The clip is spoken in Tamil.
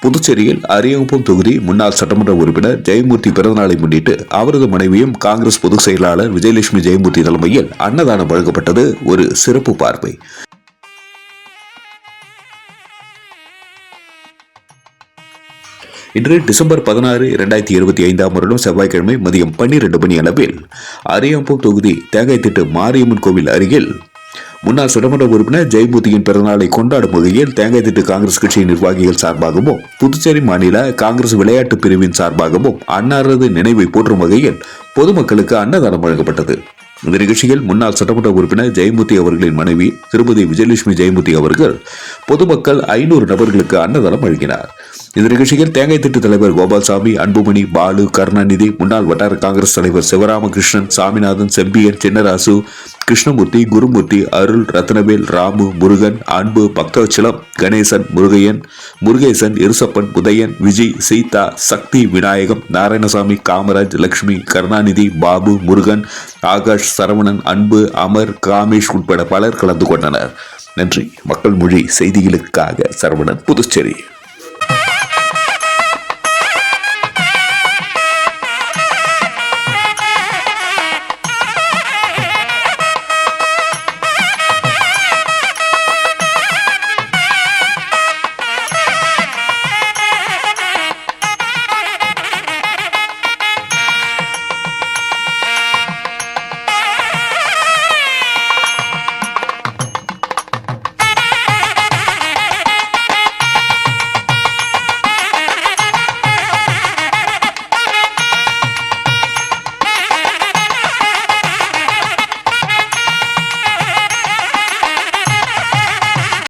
புதுச்சேரியில் அரியாங்குப்பம் தொகுதி முன்னாள் சட்டமன்ற உறுப்பினர் ஜெயமூர்த்தி பிறந்தநாளை முன்னிட்டு அவரது மனைவியும் காங்கிரஸ் பொதுச் செயலாளர் விஜயலட்சுமி ஜெயமூர்த்தி தலைமையில் அன்னதானம் வழங்கப்பட்டது. ஒரு சிறப்பு பார்வை. இன்று டிசம்பர் 16, 2025 செவ்வாய்க்கிழமை மதியம் 12 மணி அளவில் அரியாங்குப்பம் தொகுதி தேங்காய்த்திட்டு மாரியம்மன் கோவில் அருகில் முன்னாள் சட்டமன்ற உறுப்பினர் ஜெயமூர்த்தியின் பிறந்தநாளை கொண்டாடும் வகையில் தேங்காய்த்திட்டு காங்கிரஸ் கட்சியின் நிர்வாகிகள் சார்பாகவும் புதுச்சேரி மாநில காங்கிரஸ் விளையாட்டு பிரிவின் சார்பாகவும் அன்னாரது நினைவை போற்றும் வகையில் பொதுமக்களுக்கு அன்னதானம் வழங்கப்பட்டது. இந்த நிகழ்ச்சியில் முன்னாள் சட்டமன்ற உறுப்பினர் ஜெயமூர்த்தி அவர்களின் மனைவி திருமதி விஜயலட்சுமி ஜெயமூர்த்தி அவர்கள் பொதுமக்கள் 500 நபர்களுக்கு அன்னதானம் வழங்கினார். இந்த நிகழ்ச்சியில் தேங்காய்த்திட்டு தலைவர் கோபால்சாமி, அன்புமணி, பாலு, கருணாநிதி, முன்னாள் வட்டார காங்கிரஸ் தலைவர் சிவராமகிருஷ்ணன், சாமிநாதன், செம்பியன், சின்னராசு, கிருஷ்ணமூர்த்தி, குருமூர்த்தி, அருள், ரத்னவேல், ராமு, முருகன், அன்பு, பக்தவச்சலம், கணேசன், முருகேசன், இருசப்பன், உதயன், விஜய், சீதா, சக்தி, விநாயகம், நாராயணசாமி, காமராஜ், லட்சுமி, கருணாநிதி, பாபு, முருகன், ஆகாஷ், சரவணன், அன்பு, அமர், காமேஷ் உட்பட பலர் கலந்து கொண்டனர். நன்றி. மக்கள் மொழி செய்திகளுக்காக சரவணன், புதுச்சேரி.